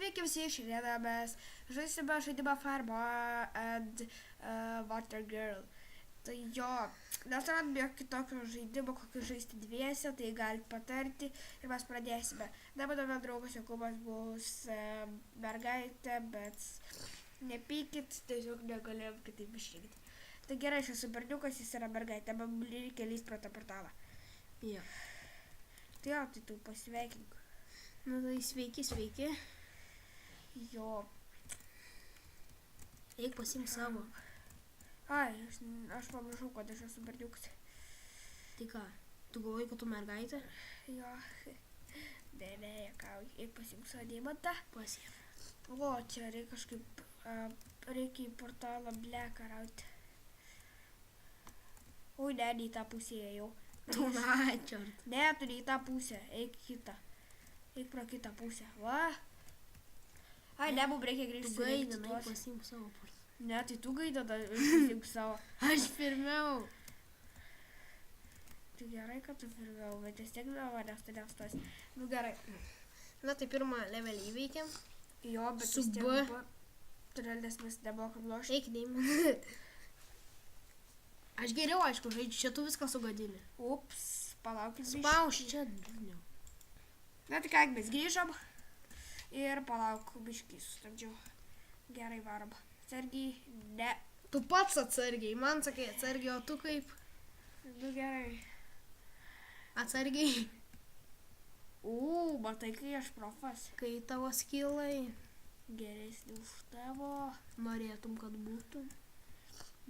Sveiki visi, šiandien mes žaisime žaidimą Farm and Water Girl. Tai jo, nesuradome kitokio žaidimo, kokį žaisti dviese, tai galite patarti ir mes pradėsime. Dabar mano draugas Jokūbas bus mergaitė, bet nepykit, tiesiog negalėjom kitaip išrinkti. Tai gerai, aš esu berniukas, jis yra mergaitė, man reikia lyst pro tą portalą. Jo. Tai jo, tai tu pasveikink. Nu tai sveiki. Jo. Eik pasimk savo. Ai, aš pamiršau, kad aš esu berniukas. Tai ką, tu galvoji, kad tu mergaitė? Jo. Ne, jokauju. Eik pasimk savo deimantą. Pasiek. O, čia reikia kažkaip, reikia į portalą bleką rauti. Ui, ne į tą pusę ėjau. Tu načiart. Ne, tu ne į tą pusę, eik kitą. Eik pro kitą pusę, va. Ai, ne, mums reikia grįžti. Tu gaidinai, pasimk savo portalą. Ne, tai tu gaidinai, pasimk savo. Aš pirmiau. Tai gerai, kad tu pirmiau, bet vis tiek nuo manęs tu nestos. Nu gerai. Na tai pirmą levelį įveikiam. Jo, bet Su vis tiek B. buvo. Todėl nes mes nemokam lošti. Eik deimantą. Aš geriau, aišku, žaidžiu, čia tu viską sugadini. Ups, palaukit biškį. Spausk čia durniau. Na tai ką, mes grįžom. Ir palauk, biškį sustabdžiau. Gerai, varom. Atsargiai, ne. Tu pats atsargiai, man sakai atsargiai, o tu kaip? Nu gerai. Atsargiai. Matai, kai aš profas. Kai tavo skilai Geresnį už tavo. norėtum, kad būtų.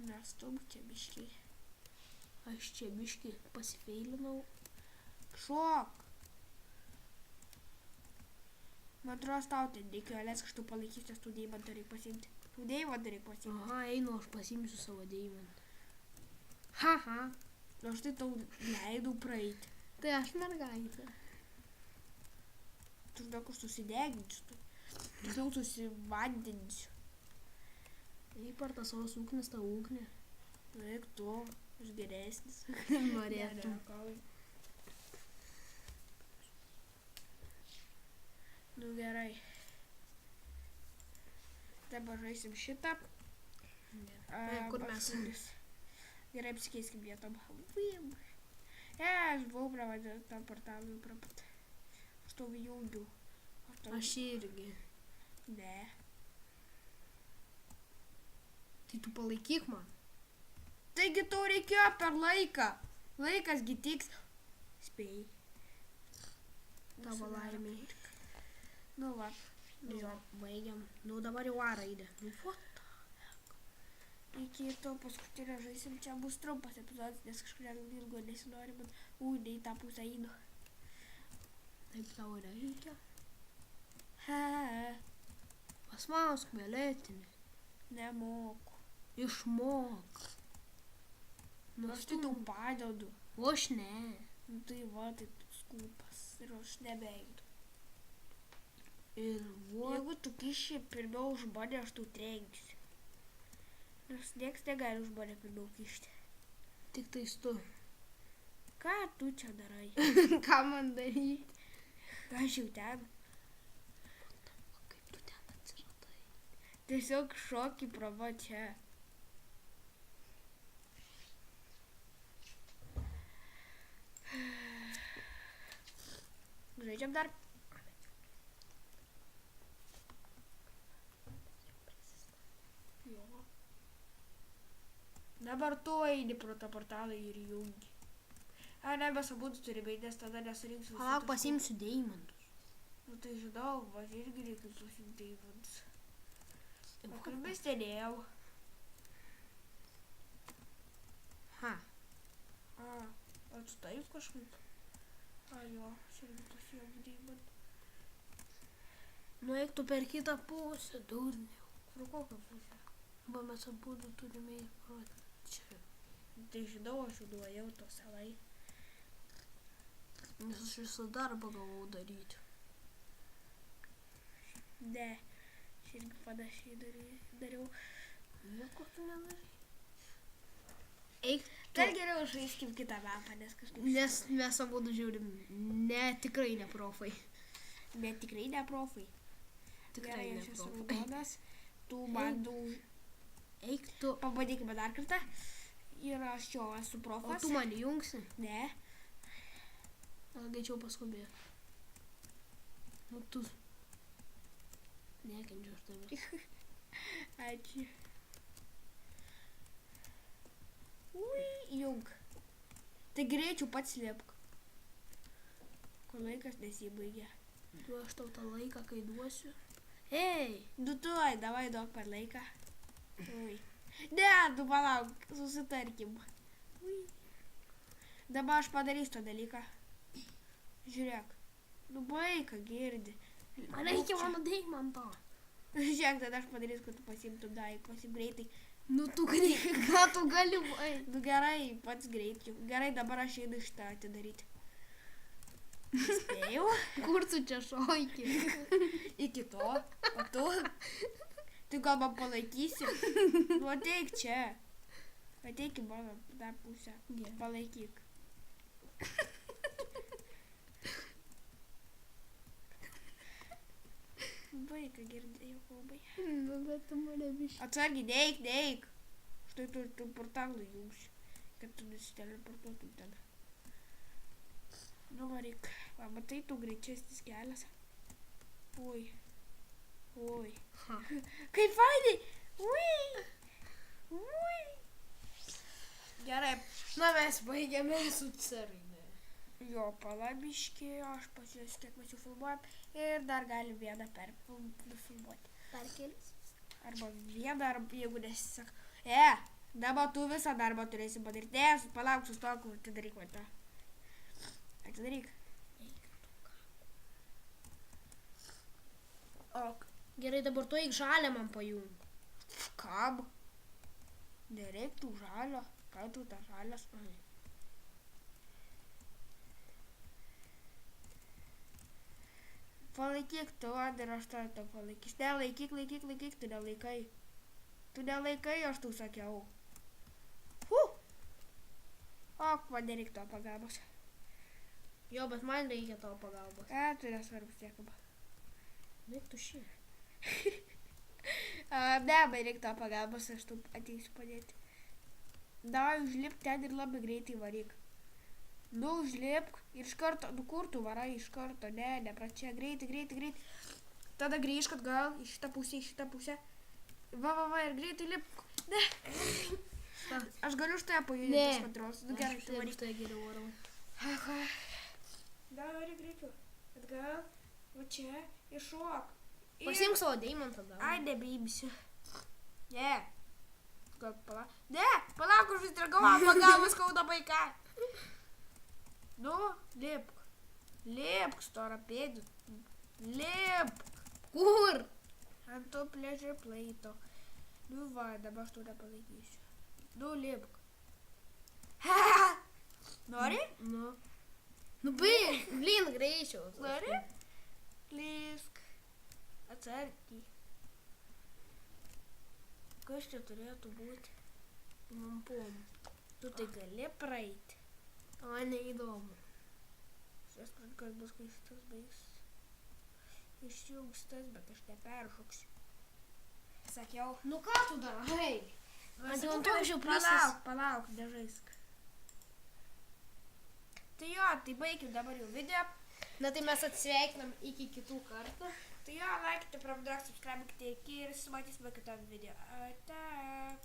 Nestum čia biškį. Aš čia biškį pasifeilinau. Šok. Man atrodo, tau ten reikėjo, leisk aš tu palaikysiu, tu deimantą reikia pasiimti. Tu deimantą reikia pasiimti. Aha, einu, aš pasimsiu savo deimantą. Haha. Na štai tau leidau praeiti. Tai aš mergaitė. Tu žinok, aš susideginsiu. Tu jau susivandinsiu. Eik per tą savo suknis, tą ugnį. Eik tu, aš geresnis. Norėtum. Nu gerai. Dabar žaisim šitą. Kur mes? Gerai, apsikeiskim vietom. Aš buvau pravadęs tą portalą prapat. Aš tau jungiu. Aš irgi. Ne. Tai tu palaikyk man. Taigi tau reikėjo per laiką. Laikas gi tiks. Spėjai. Tavo laimiai. Nu va. Jo, baigiam. Nu dabar jau A raidė. Nu what? Iki to paskutinio žaisim, čia bus trumpas epizodas, nes kažkuria ilgo nesinori, bet ne į tą pusę einu. Taip tau reikia. Ha, Pasmausk violetinį. nemoku. Išmok. Nu aš tai tau padedu. O aš ne. Nu tai va, tai tu skūpas ir aš nebeidu. Ir vo. Jeigu tu kiši pirmiau už mane, aš tau trenksiu. Nes nieks negali už mane pirmiau kišti. Tik tais tu. Ką tu čia darai? Ką man daryti? Aš jau ten. Kaip tu ten atsiradai? Tiesiog šokį prava čia. Žaidžiam dar. Jo. Dabar tu eini pro tą portalą ir jungi. Ne, mes abudu turime, nes tada nesurinksiu. Palauk, pasimsiu deimantus. Nu tai žinau, man irgi reikia pasiimti deimantus. O kur mes tenėjau? Ha. O tu taip kažkaip? Jo, aš irgi pasiėmu deimantą. Nu eik tu per kitą pusę, durniau. Kur kokią pusę? Va mes abudu turime į pro čia. Tai žinau, aš jau nuėjau to salai. Nes aš visą darbą galvau daryti. Ne, aš irgi panašiai dariau. Nieko tu nedarai. Eik tu. Dar geriau žaiskim kitą mapą, nes kažkaip... Nes mes abudu žiūrim, ne, tikrai ne profai. Bet tikrai ne profai. Tikrai Gerai, ne aš esu profa. raudonas. Tu man Eik tu. pabandykime dar kartą. Ir aš jau esu O profas. tu man jungsi. Ne. Gal greičiau paskubė. Nu tu. Nekenčiu aš tavęs. Ačiū. Ui, jung. Tai greičiau pats liepk. Kol laikas nesibaigia. Tu aš tau tą laiką, kai duosiu. Ei! Nu tuoj, davai duok per laiką. Ui. Ne, tu palauk, susitarkim. Ui. Dabar aš padarysiu tą dalyką. Žiūrėk. Nu baika girdi. Man reikia mano deimantą. Žiūrėk, tada aš padarysiu, kad tu pasimtum daiktą. Pasim greitai. Nu tu greitai, ką tu gali baigti? Nu gerai, pats greičiau. Gerai, dabar aš einu šitą atidaryti. Spėjau. Kur tu čia šoiki? Iki to. O tu? Tu gal man palaikysi? Nu ateik čia. Ateik į mano tą pusę. Gerai. Palaikyk. Vaiką girdėjau kalbai. Nu, bet tu mane biškai. Atsargiai, neik. Štai tu portalų jungsiu, kad tu nusiteleportuotum ten. Nu varyk. Va, matai, tu greičesnis kelias. Ui. Kaip fainai. Ui. Gerai. Na mes baigiame su carinė. Jo, palabiški, aš pasižiūrėsiu, kiek mes jau filmuojam. Ir dar galim vieną nufilmuoti. Dar kelis? Arba vieną, arba jeigu nesisek. Dabar tu visą darbą turėsi padaryti. Ne, palauk, sustok, atidaryk man tą. Atidaryk. Ok. Gerai, dabar tu eik žalę man pajung. Kam? Nereiktų žalio. Ką tu tą žalias? Palaikyk tu, ir aš tą palaikys. Ne, laikyk, tu nelaikai. Tu nelaikai, aš tau sakiau. Ok, man nereik to pagalbos. Jo, bet man reikia tavo pagalbos. Tu nesvarbus niekam. Baig tu šį. Ne, man reik to pagalbos, aš tau ateisiu padėti. Davai, užlipk ten ir labai greitai varyk. Nu, užlipk ir iš karto, nu kur tu varai iš karto, ne, pračia, greitai. Tada grįžk atgal į šitą pusę. Va, ir greitai lipk. Ne. Aš galiu už tave pajudinti Ne. tas kontrols. Nu gerai, tu varyk. Aš tai geriau varau. Aha. Davai, varyk greičiau. Atgal, va čia, iššok. Pasiimk savo deimantą dar. Ai, nebeimsiu. Ne. Gal palauk. Ne, palauk, aš vis dar galvoju, pagalbos skauda vaiką. Nu, lipk. Lipk, storapėdį. Lipk. Kur? Ant to pleasure plato. Nu va, dabar aš tau nepalaikysiu. Nu, lipk. Nori? Nu. Nu, blin, greičiau. Nori? Lysk. Atsargiai. Kas čia turėtų būti? Mampom. Tu tai gali praeiti. Man neįdomu. Aš suprantu, kad bus, kai šitas baigs. Išjungs tas, bet aš neperšoksiu. Sakiau. Nu ką tu darai? Ant jau to aš jau pliusas. Palauk, nežaisk. Tai jo, tai baigim dabar jau video. Na tai mes atsveikinam iki kitų kartų. Tai jo, laikite, pravidok, subscribe, iki ir sumatysime kitam video. Ate.